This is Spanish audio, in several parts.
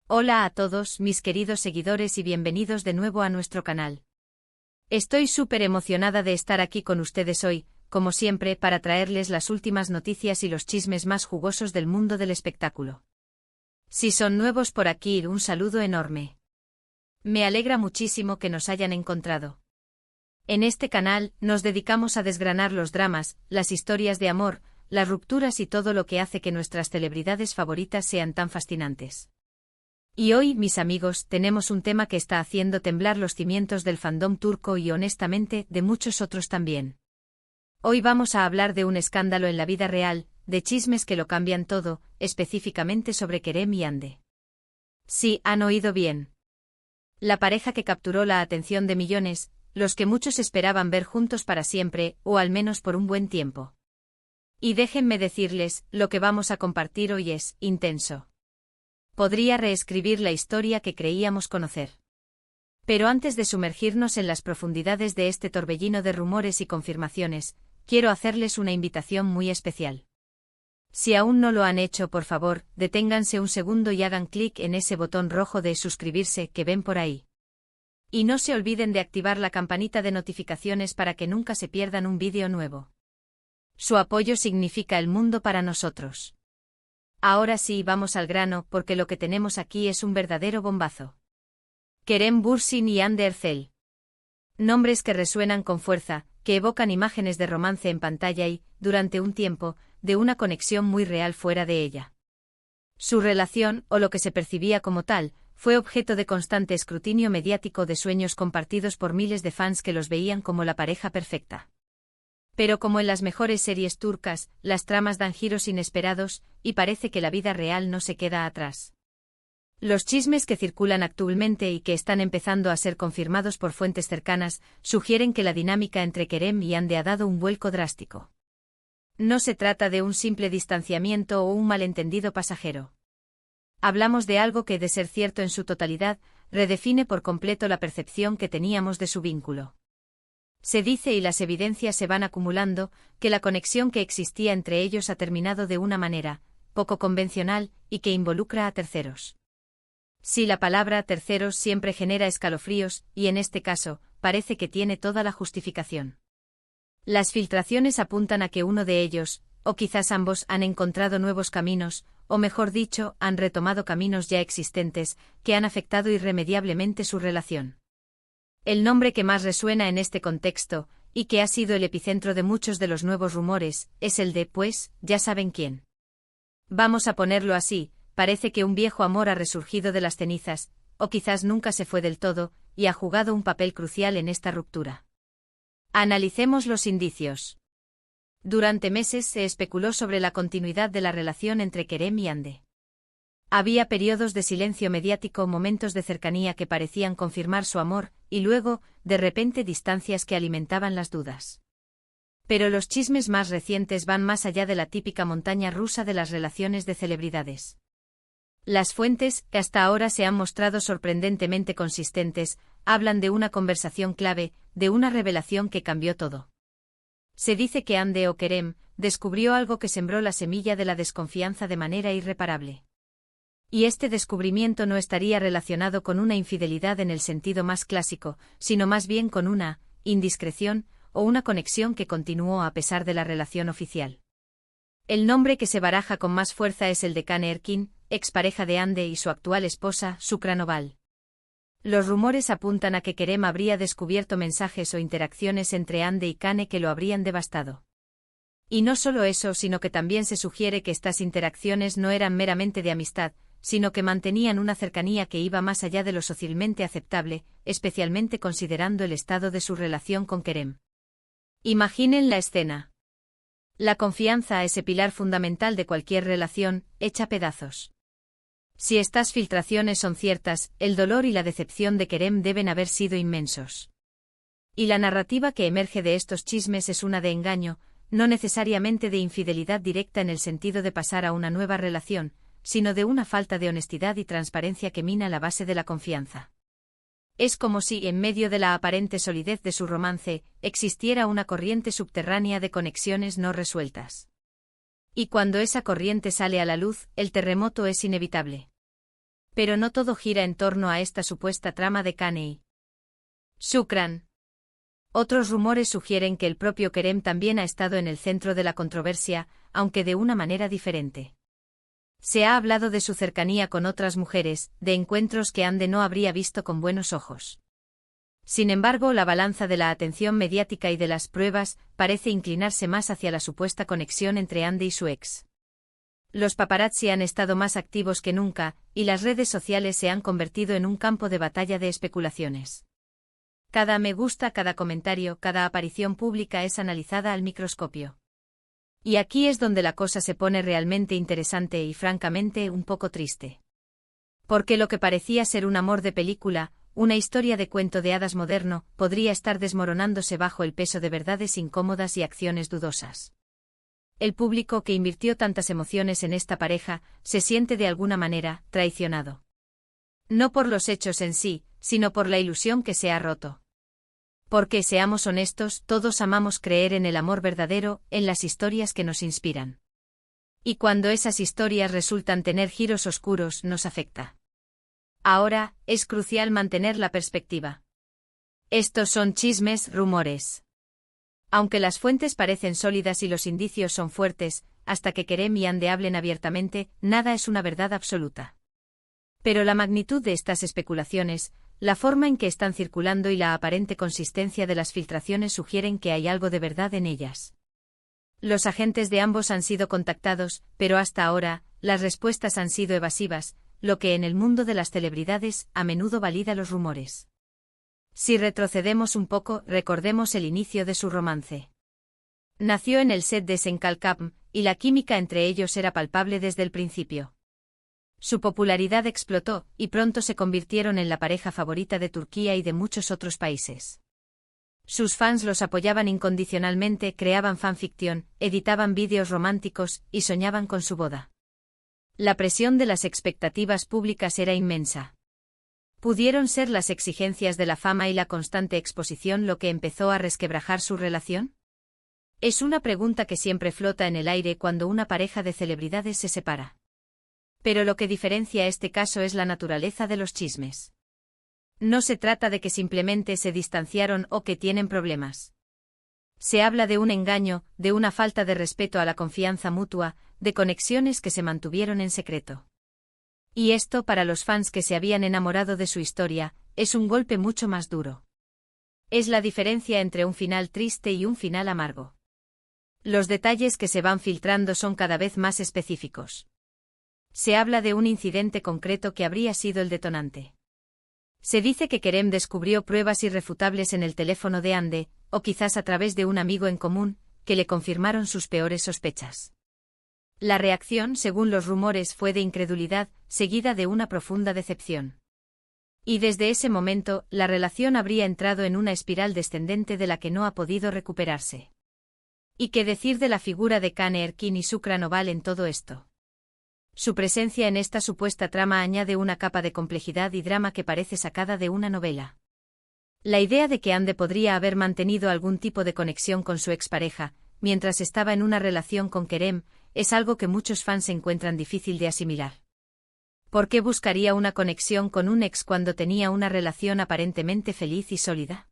Hola a todos mis queridos seguidores y bienvenidos de nuevo a nuestro canal. Estoy súper emocionada de estar aquí con ustedes hoy, como siempre, para traerles las últimas noticias y los chismes más jugosos del mundo del espectáculo. Si son nuevos por aquí, un saludo enorme. Me alegra muchísimo que nos hayan encontrado. En este canal, nos dedicamos a desgranar los dramas, las historias de amor, las rupturas y todo lo que hace que nuestras celebridades favoritas sean tan fascinantes. Y hoy, mis amigos, tenemos un tema que está haciendo temblar los cimientos del fandom turco y honestamente, de muchos otros también. Hoy vamos a hablar de un escándalo en la vida real, de chismes que lo cambian todo, específicamente sobre Kerem y Hande. Sí, han oído bien. La pareja que capturó la atención de millones, los que muchos esperaban ver juntos para siempre, o al menos por un buen tiempo. Y déjenme decirles, lo que vamos a compartir hoy es intenso. Podría reescribir la historia que creíamos conocer. Pero antes de sumergirnos en las profundidades de este torbellino de rumores y confirmaciones, quiero hacerles una invitación muy especial. Si aún no lo han hecho, por favor, deténganse un segundo y hagan clic en ese botón rojo de suscribirse que ven por ahí. Y no se olviden de activar la campanita de notificaciones para que nunca se pierdan un vídeo nuevo. Su apoyo significa el mundo para nosotros. Ahora sí, vamos al grano, porque lo que tenemos aquí es un verdadero bombazo. Kerem Bürsin y Hande Erçel. Nombres que resuenan con fuerza, que evocan imágenes de romance en pantalla y, durante un tiempo, de una conexión muy real fuera de ella. Su relación, o lo que se percibía como tal, fue objeto de constante escrutinio mediático, de sueños compartidos por miles de fans que los veían como la pareja perfecta. Pero como en las mejores series turcas, las tramas dan giros inesperados, y parece que la vida real no se queda atrás. Los chismes que circulan actualmente y que están empezando a ser confirmados por fuentes cercanas, sugieren que la dinámica entre Kerem y Hande ha dado un vuelco drástico. No se trata de un simple distanciamiento o un malentendido pasajero. Hablamos de algo que, de ser cierto en su totalidad, redefine por completo la percepción que teníamos de su vínculo. Se dice, y las evidencias se van acumulando, que la conexión que existía entre ellos ha terminado de una manera poco convencional y que involucra a terceros. Sí, la palabra terceros siempre genera escalofríos, y en este caso, parece que tiene toda la justificación. Las filtraciones apuntan a que uno de ellos, o quizás ambos, han encontrado nuevos caminos, o mejor dicho, han retomado caminos ya existentes, que han afectado irremediablemente su relación. El nombre que más resuena en este contexto, y que ha sido el epicentro de muchos de los nuevos rumores, es el de, pues, ya saben quién. Vamos a ponerlo así, parece que un viejo amor ha resurgido de las cenizas, o quizás nunca se fue del todo, y ha jugado un papel crucial en esta ruptura. Analicemos los indicios. Durante meses se especuló sobre la continuidad de la relación entre Kerem y Hande. Había periodos de silencio mediático, momentos de cercanía que parecían confirmar su amor, y luego, de repente, distancias que alimentaban las dudas. Pero los chismes más recientes van más allá de la típica montaña rusa de las relaciones de celebridades. Las fuentes, que hasta ahora se han mostrado sorprendentemente consistentes, hablan de una conversación clave, de una revelación que cambió todo. Se dice que Hande o Kerem descubrió algo que sembró la semilla de la desconfianza de manera irreparable. Y este descubrimiento no estaría relacionado con una infidelidad en el sentido más clásico, sino más bien con una indiscreción o una conexión que continuó a pesar de la relación oficial. El nombre que se baraja con más fuerza es el de Kane Erkin, expareja de Hande y su actual esposa, Şükran Oval. Los rumores apuntan a que Kerem habría descubierto mensajes o interacciones entre Hande y Kane que lo habrían devastado. Y no solo eso, sino que también se sugiere que estas interacciones no eran meramente de amistad, sino que mantenían una cercanía que iba más allá de lo socialmente aceptable, especialmente considerando el estado de su relación con Kerem. Imaginen la escena. La confianza, ese pilar fundamental de cualquier relación, hecha pedazos. Si estas filtraciones son ciertas, el dolor y la decepción de Kerem deben haber sido inmensos. Y la narrativa que emerge de estos chismes es una de engaño, no necesariamente de infidelidad directa en el sentido de pasar a una nueva relación, sino de una falta de honestidad y transparencia que mina la base de la confianza. Es como si, en medio de la aparente solidez de su romance, existiera una corriente subterránea de conexiones no resueltas. Y cuando esa corriente sale a la luz, el terremoto es inevitable. Pero no todo gira en torno a esta supuesta trama de Kane y Shukran. Otros rumores sugieren que el propio Kerem también ha estado en el centro de la controversia, aunque de una manera diferente. Se ha hablado de su cercanía con otras mujeres, de encuentros que Hande no habría visto con buenos ojos. Sin embargo, la balanza de la atención mediática y de las pruebas parece inclinarse más hacia la supuesta conexión entre Hande y su ex. Los paparazzi han estado más activos que nunca, y las redes sociales se han convertido en un campo de batalla de especulaciones. Cada me gusta, cada comentario, cada aparición pública es analizada al microscopio. Y aquí es donde la cosa se pone realmente interesante y francamente un poco triste. Porque lo que parecía ser un amor de película, una historia de cuento de hadas moderno, podría estar desmoronándose bajo el peso de verdades incómodas y acciones dudosas. El público que invirtió tantas emociones en esta pareja, se siente de alguna manera traicionado. No por los hechos en sí, sino por la ilusión que se ha roto. Porque, seamos honestos, todos amamos creer en el amor verdadero, en las historias que nos inspiran. Y cuando esas historias resultan tener giros oscuros, nos afecta. Ahora, es crucial mantener la perspectiva. Estos son chismes, rumores. Aunque las fuentes parecen sólidas y los indicios son fuertes, hasta que Kerem y Hande hablen abiertamente, nada es una verdad absoluta. Pero la magnitud de estas especulaciones, la forma en que están circulando y la aparente consistencia de las filtraciones sugieren que hay algo de verdad en ellas. Los agentes de ambos han sido contactados, pero hasta ahora, las respuestas han sido evasivas, lo que en el mundo de las celebridades a menudo valida los rumores. Si retrocedemos un poco, recordemos el inicio de su romance. Nació en el set de Senkalkapm, y la química entre ellos era palpable desde el principio. Su popularidad explotó, y pronto se convirtieron en la pareja favorita de Turquía y de muchos otros países. Sus fans los apoyaban incondicionalmente, creaban fanficción, editaban vídeos románticos, y soñaban con su boda. La presión de las expectativas públicas era inmensa. ¿Pudieron ser las exigencias de la fama y la constante exposición lo que empezó a resquebrajar su relación? Es una pregunta que siempre flota en el aire cuando una pareja de celebridades se separa. Pero lo que diferencia este caso es la naturaleza de los chismes. No se trata de que simplemente se distanciaron o que tienen problemas. Se habla de un engaño, de una falta de respeto a la confianza mutua, de conexiones que se mantuvieron en secreto. Y esto, para los fans que se habían enamorado de su historia, es un golpe mucho más duro. Es la diferencia entre un final triste y un final amargo. Los detalles que se van filtrando son cada vez más específicos. Se habla de un incidente concreto que habría sido el detonante. Se dice que Kerem descubrió pruebas irrefutables en el teléfono de Hande, o quizás a través de un amigo en común, que le confirmaron sus peores sospechas. La reacción, según los rumores, fue de incredulidad, seguida de una profunda decepción. Y desde ese momento, la relación habría entrado en una espiral descendente de la que no ha podido recuperarse. ¿Y qué decir de la figura de Kane Erkin y Shukran Oval en todo esto? Su presencia en esta supuesta trama añade una capa de complejidad y drama que parece sacada de una novela. La idea de que Hande podría haber mantenido algún tipo de conexión con su expareja, mientras estaba en una relación con Kerem, es algo que muchos fans encuentran difícil de asimilar. ¿Por qué buscaría una conexión con un ex cuando tenía una relación aparentemente feliz y sólida?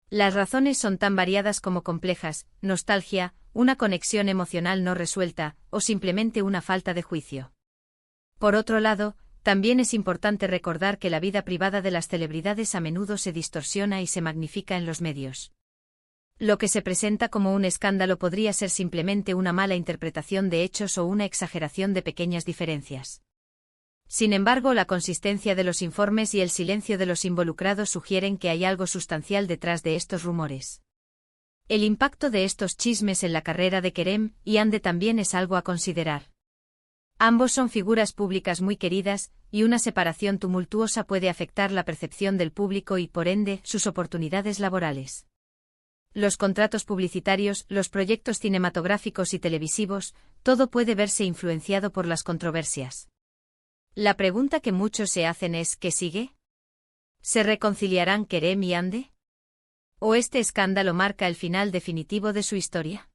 Las razones son tan variadas como complejas: nostalgia, una conexión emocional no resuelta, o simplemente una falta de juicio. Por otro lado, también es importante recordar que la vida privada de las celebridades a menudo se distorsiona y se magnifica en los medios. Lo que se presenta como un escándalo podría ser simplemente una mala interpretación de hechos o una exageración de pequeñas diferencias. Sin embargo, la consistencia de los informes y el silencio de los involucrados sugieren que hay algo sustancial detrás de estos rumores. El impacto de estos chismes en la carrera de Kerem y Hande también es algo a considerar. Ambos son figuras públicas muy queridas, y una separación tumultuosa puede afectar la percepción del público y, por ende, sus oportunidades laborales. Los contratos publicitarios, los proyectos cinematográficos y televisivos, todo puede verse influenciado por las controversias. La pregunta que muchos se hacen es: ¿qué sigue? ¿Se reconciliarán Kerem y Hande? ¿O este escándalo marca el final definitivo de su historia?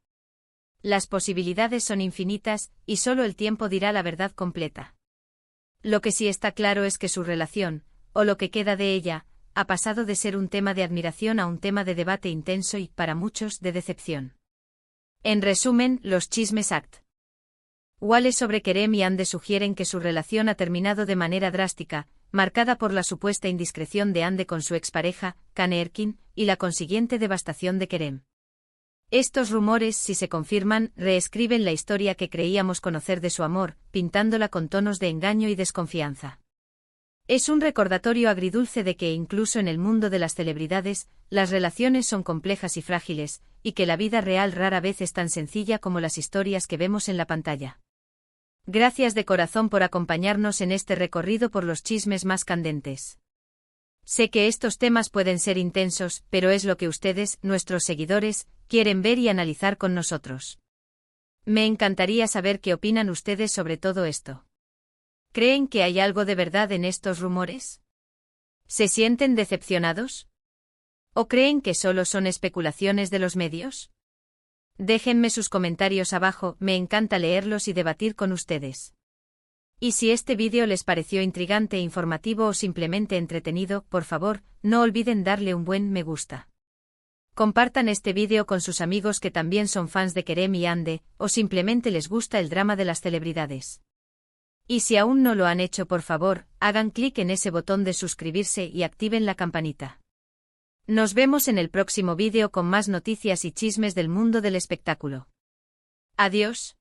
Las posibilidades son infinitas, y solo el tiempo dirá la verdad completa. Lo que sí está claro es que su relación, o lo que queda de ella, ha pasado de ser un tema de admiración a un tema de debate intenso y, para muchos, de decepción. En resumen, los chismes act. Wales sobre Kerem y Ande sugieren que su relación ha terminado de manera drástica, marcada por la supuesta indiscreción de Ande con su expareja, Kane Erkin, y la consiguiente devastación de Kerem. Estos rumores, si se confirman, reescriben la historia que creíamos conocer de su amor, pintándola con tonos de engaño y desconfianza. Es un recordatorio agridulce de que incluso en el mundo de las celebridades, las relaciones son complejas y frágiles, y que la vida real rara vez es tan sencilla como las historias que vemos en la pantalla. Gracias de corazón por acompañarnos en este recorrido por los chismes más candentes. Sé que estos temas pueden ser intensos, pero es lo que ustedes, nuestros seguidores, quieren ver y analizar con nosotros. Me encantaría saber qué opinan ustedes sobre todo esto. ¿Creen que hay algo de verdad en estos rumores? ¿Se sienten decepcionados? ¿O creen que solo son especulaciones de los medios? Déjenme sus comentarios abajo, me encanta leerlos y debatir con ustedes. Y si este vídeo les pareció intrigante, informativo o simplemente entretenido, por favor, no olviden darle un buen me gusta. Compartan este vídeo con sus amigos que también son fans de Kerem y Ande, o simplemente les gusta el drama de las celebridades. Y si aún no lo han hecho, por favor, hagan clic en ese botón de suscribirse y activen la campanita. Nos vemos en el próximo vídeo con más noticias y chismes del mundo del espectáculo. Adiós.